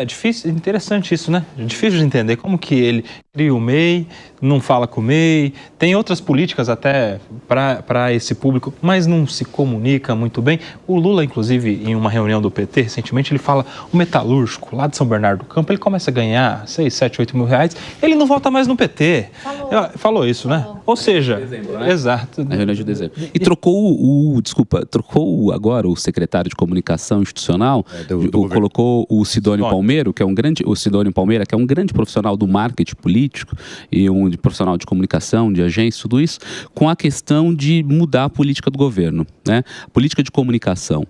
É difícil, interessante isso, né? É difícil de entender como que ele cria o MEI, não fala com o MEI, tem outras políticas até para esse público, mas não se comunica muito bem. O Lula, inclusive, em uma reunião do PT, recentemente, ele fala, o metalúrgico lá de São Bernardo do Campo, ele começa a ganhar 6, 7, 8 mil reais, ele não volta mais no PT. Falou isso, né? Ou seja, dezembro, né? Exato. Na reunião de dezembro. E trocou agora o secretário de comunicação institucional, colocou o Sidônio Palmeira, que é o Sidônio Palmeira, que é um grande profissional do marketing político e um profissional de comunicação, de agência, tudo isso, com a questão de mudar a política do governo, né? Política de comunicação.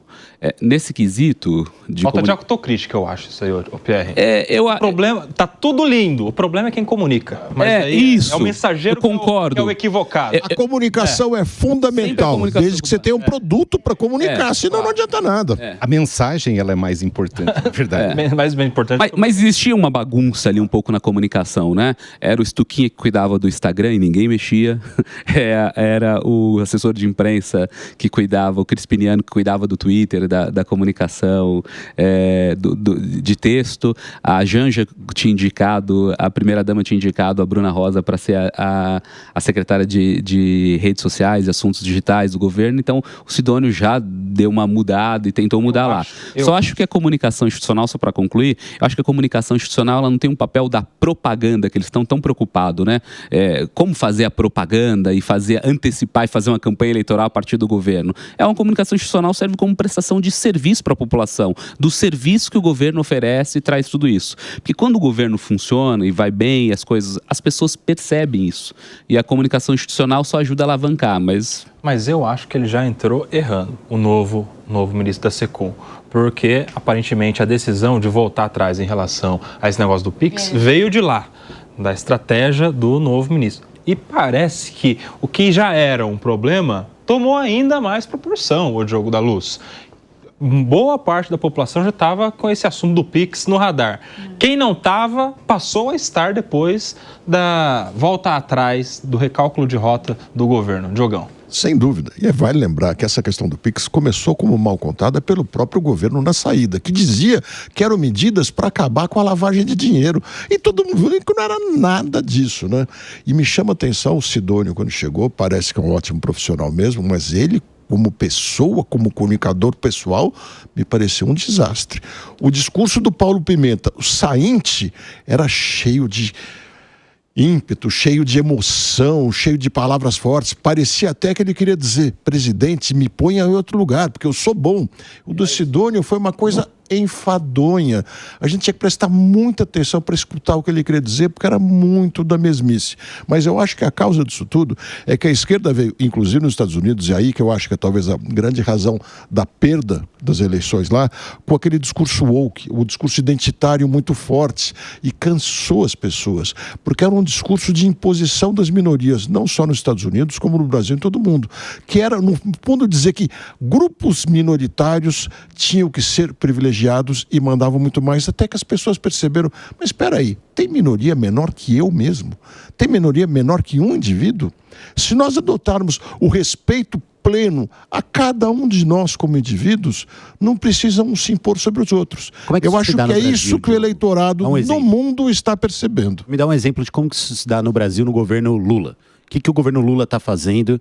Nesse quesito... Falta de autocrítica, eu acho, isso aí, Pierre. O problema, tá tudo lindo, o problema é quem comunica. Mas isso, é o mensageiro eu concordo. Que é o equivocado. A comunicação é fundamental, desde que você tenha um produto para comunicar, senão não adianta nada. A mensagem, ela é mais importante, na verdade. Mais bem importante. Mas existia uma bagunça ali um pouco na comunicação, né? Era o Stuquinha que cuidava do Instagram e ninguém mexia. Era o assessor de imprensa que cuidava, o Crispiniano que cuidava do Twitter, da comunicação, de texto. A Janja tinha indicado, a primeira-dama tinha indicado a Bruna Rosa para ser a secretária de redes sociais e assuntos digitais do governo. Então, o Sidônio já deu uma mudada e tentou mudar lá. Só acho que a comunicação institucional, só para concluir, eu acho que a comunicação institucional ela não tem um papel da propaganda, que eles estão tão preocupados, né? Como fazer a propaganda e antecipar e fazer uma campanha eleitoral a partir do governo. Uma comunicação institucional serve como prestação de serviço para a população, do serviço que o governo oferece e traz tudo isso. Porque quando o governo funciona e vai bem, as pessoas percebem isso. E a comunicação institucional só ajuda a alavancar, Mas eu acho que ele já entrou errando, o novo ministro da SECOM, porque aparentemente a decisão de voltar atrás em relação a esse negócio do PIX veio de lá, da estratégia do novo ministro. E parece que o que já era um problema tomou ainda mais proporção, o Diogo da Luz. Boa parte da população já estava com esse assunto do PIX no radar. Quem não estava, passou a estar depois da volta atrás do recálculo de rota do governo. Diogão. Sem dúvida. E vale lembrar que essa questão do PIX começou como mal contada pelo próprio governo na saída, que dizia que eram medidas para acabar com a lavagem de dinheiro. E todo mundo viu que não era nada disso, né? E me chama a atenção o Sidônio quando chegou, parece que é um ótimo profissional mesmo, mas ele, como pessoa, como comunicador pessoal, me pareceu um desastre. O discurso do Paulo Pimenta, o sainte, era cheio de ímpeto, cheio de emoção, cheio de palavras fortes. Parecia até que ele queria dizer: presidente, me ponha em outro lugar, porque eu sou bom. O do Sidônio foi uma coisa enfadonha. A gente tinha que prestar muita atenção para escutar o que ele queria dizer, porque era muito da mesmice. Mas eu acho que a causa disso tudo é que a esquerda veio, inclusive nos Estados Unidos, e aí que eu acho que é talvez a grande razão da perda das eleições lá, com aquele discurso woke, o discurso identitário muito forte, e cansou as pessoas, porque era um discurso de imposição das minorias, não só nos Estados Unidos, como no Brasil e em todo mundo, que era, no fundo, dizer que grupos minoritários tinham que ser privilegiados e mandavam muito mais, até que as pessoas perceberam: mas espera aí, tem minoria menor que eu mesmo? Tem minoria menor que um indivíduo? Se nós adotarmos o respeito pleno a cada um de nós como indivíduos, não precisam se impor sobre os outros. Eu acho que é isso que o eleitorado no mundo está percebendo. Me dá um exemplo de como que isso se dá no Brasil no governo Lula. O que o governo Lula está fazendo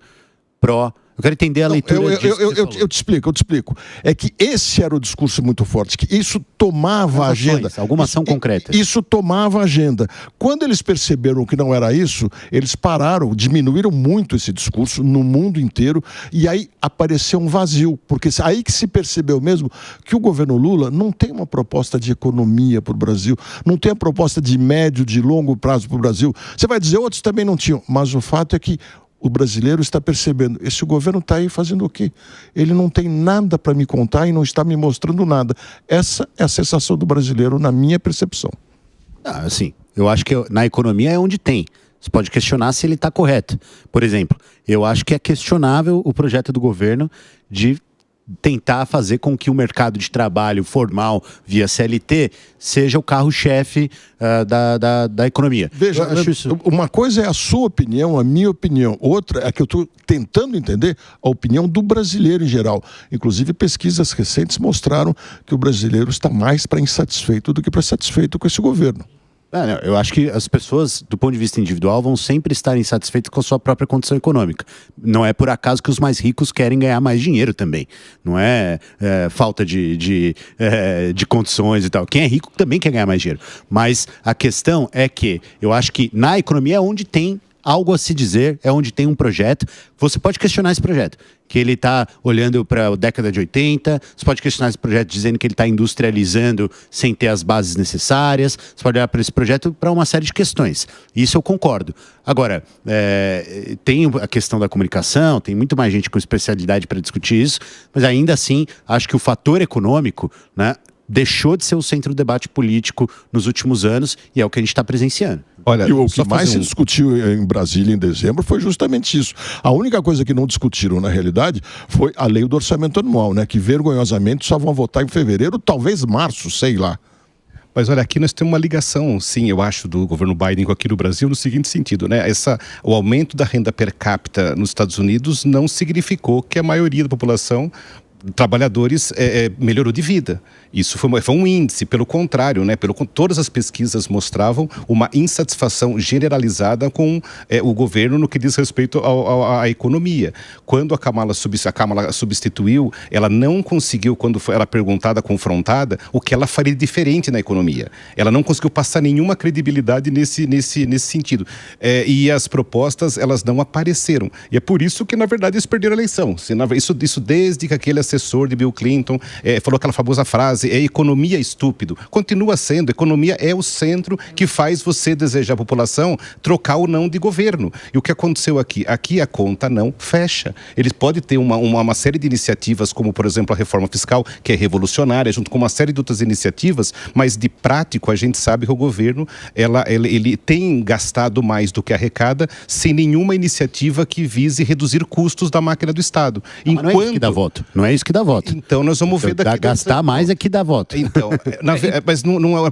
pró... Eu quero entender a leitura disso que eu te explico. É que esse era o discurso muito forte, que isso tomava a agenda. Alguma ação concreta. Isso tomava a agenda. Quando eles perceberam que não era isso, eles pararam, diminuíram muito esse discurso no mundo inteiro, e aí apareceu um vazio, porque aí que se percebeu mesmo que o governo Lula não tem uma proposta de economia para o Brasil, não tem uma proposta de médio, de longo prazo para o Brasil. Você vai dizer, outros também não tinham, mas o fato é que o brasileiro está percebendo: esse governo está aí fazendo o quê? Ele não tem nada para me contar e não está me mostrando nada. Essa é a sensação do brasileiro, na minha percepção. Assim, eu acho que na economia é onde tem. Você pode questionar se ele está correto. Por exemplo, eu acho que é questionável o projeto do governo de tentar fazer com que o mercado de trabalho formal via CLT seja o carro-chefe da economia. Veja, uma coisa é a sua opinião, a minha opinião. Outra é que eu estou tentando entender a opinião do brasileiro em geral. Inclusive, pesquisas recentes mostraram que o brasileiro está mais para insatisfeito do que para satisfeito com esse governo. Eu acho que as pessoas, do ponto de vista individual, vão sempre estar insatisfeitas com a sua própria condição econômica. Não é por acaso que os mais ricos querem ganhar mais dinheiro também. Não é falta de condições e tal. Quem é rico também quer ganhar mais dinheiro. Mas a questão é que eu acho que na economia é onde tem algo a se dizer, é onde tem um projeto. Você pode questionar esse projeto, que ele está olhando para a década de 80, você pode questionar esse projeto dizendo que ele está industrializando sem ter as bases necessárias, você pode olhar para esse projeto para uma série de questões. Isso eu concordo. Agora, tem a questão da comunicação, tem muito mais gente com especialidade para discutir isso, mas ainda assim, acho que o fator econômico, né, deixou de ser o centro do debate político nos últimos anos e é o que a gente está presenciando. Olha, e o que mais se discutiu em Brasília em dezembro foi justamente isso. A única coisa que não discutiram, na realidade, foi a lei do orçamento anual, né? Que vergonhosamente só vão votar em fevereiro, talvez março, sei lá. Mas olha, aqui nós temos uma ligação, sim, eu acho, do governo Biden com aqui no Brasil no seguinte sentido, né? O aumento da renda per capita nos Estados Unidos não significou que a maioria da população trabalhadores melhorou de vida. Isso foi um índice, pelo contrário, né? Todas as pesquisas mostravam uma insatisfação generalizada com o governo no que diz respeito à economia. Quando a Kamala substituiu, ela não conseguiu, quando ela perguntada, confrontada, o que ela faria diferente na economia. Ela não conseguiu passar nenhuma credibilidade nesse sentido. E as propostas, elas não apareceram. E é por isso que, na verdade, eles perderam a eleição. Isso desde que aquele assessor de Bill Clinton falou aquela famosa frase, economia estúpido. Continua sendo, economia é o centro que faz você desejar a população trocar ou não de governo. E o que aconteceu aqui? Aqui a conta não fecha. Eles podem ter uma série de iniciativas, como por exemplo a reforma fiscal, que é revolucionária, junto com uma série de outras iniciativas, mas de prático a gente sabe que o governo ele tem gastado mais do que arrecada, sem nenhuma iniciativa que vise reduzir custos da máquina do Estado. Não é isso que dá voto. Não é isso que dá voto. Então nós vamos ver daqui. Gastar mais é que dá voto. Então, mas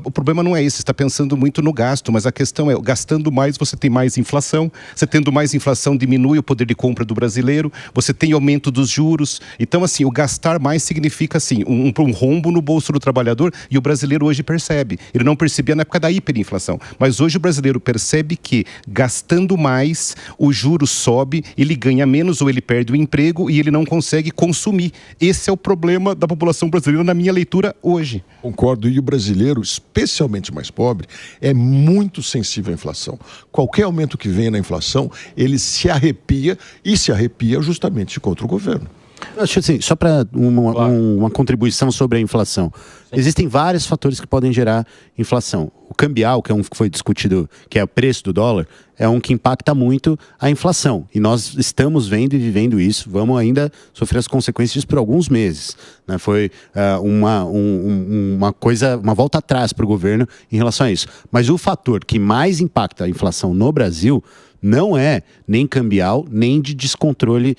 o problema não é esse. Você está pensando muito no gasto, mas a questão é, gastando mais, você tem mais inflação. Você tendo mais inflação, diminui o poder de compra do brasileiro. Você tem aumento dos juros. Então, assim, o gastar mais significa, assim, um rombo no bolso do trabalhador. E o brasileiro hoje percebe. Ele não percebia na época da hiperinflação. Mas hoje o brasileiro percebe que, gastando mais, o juro sobe, ele ganha menos ou ele perde o emprego e ele não consegue consumir. Esse é o problema da população brasileira, na minha leitura, hoje. Concordo, e o brasileiro, especialmente mais pobre, é muito sensível à inflação. Qualquer aumento que venha na inflação, ele se arrepia justamente contra o governo. Acho assim, só para uma contribuição sobre a inflação. Sim. Existem vários fatores que podem gerar inflação. O cambial, que é um que foi discutido, que é o preço do dólar, é um que impacta muito a inflação. E nós estamos vendo e vivendo isso, vamos ainda sofrer as consequências disso por alguns meses. Né? Foi uma volta atrás para o governo em relação a isso. Mas o fator que mais impacta a inflação no Brasil não é nem cambial, nem de descontrole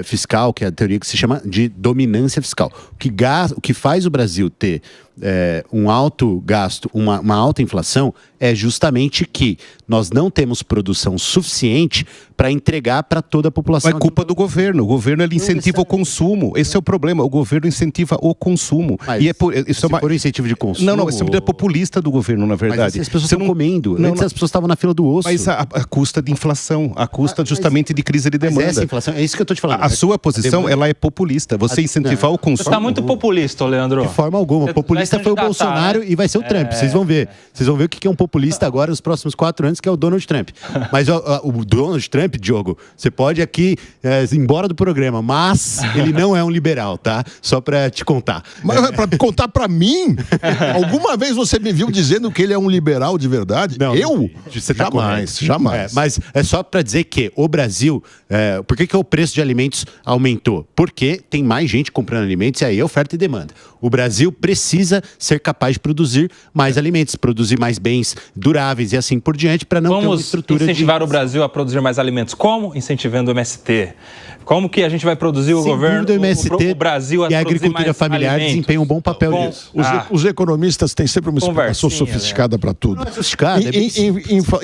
fiscal, que é a teoria que se chama de dominância fiscal. O que faz o Brasil ter um alto gasto, uma alta inflação, é justamente que nós não temos produção suficiente para entregar para toda a população. É culpa do governo. O governo ele incentiva o consumo. Esse é o problema. O governo incentiva o consumo. Mas, isso é por incentivo de consumo? Não, isso é uma ideia populista do governo, na verdade. Mas as pessoas estão comendo. Antes as pessoas estavam na fila do osso. Mas a custa de inflação, a custa justamente de crise de demanda. Mas essa inflação, é isso que eu estou te falando. A sua posição, ela é populista. Você incentivar o consumo. Você está muito populista, Leandro. De forma alguma. Populista foi o Bolsonaro e vai ser o Trump. Vocês vão ver. Vocês vão ver o que é um populista agora nos próximos 4 anos, que é o Donald Trump. Mas o Donald Trump, Diogo, você pode aqui ir embora do programa, mas ele não é um liberal, tá? Só pra te contar. Mas pra contar pra mim? Alguma vez você me viu dizendo que ele é um liberal de verdade? Não, eu? Você tá jamais, jamais. Mas é só pra dizer que o Brasil, por que o preço de alimentos aumentou? Porque tem mais gente comprando alimentos e aí é oferta e demanda. O Brasil precisa precisa ser capaz de produzir mais alimentos, produzir mais bens duráveis e assim por diante, para não ter uma estrutura Vamos incentivar o Brasil a produzir mais alimentos. Como? Incentivando o MST. Como que a gente vai produzir o governo, do MST, o Brasil a e a produzir agricultura mais familiar alimentos? desempenha um bom papel nisso. Os economistas têm sempre uma explicação sofisticada para tudo. Não é sofisticada,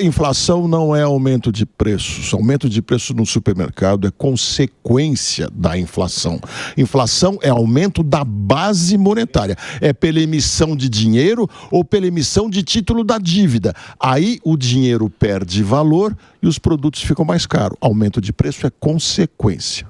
Inflação não é aumento de preços. Aumento de preço no supermercado é consequência da inflação. Inflação é aumento da base monetária. É pela emissão de dinheiro ou pela emissão de título da dívida. Aí o dinheiro perde valor e os produtos ficam mais caros. Aumento de preço é consequência.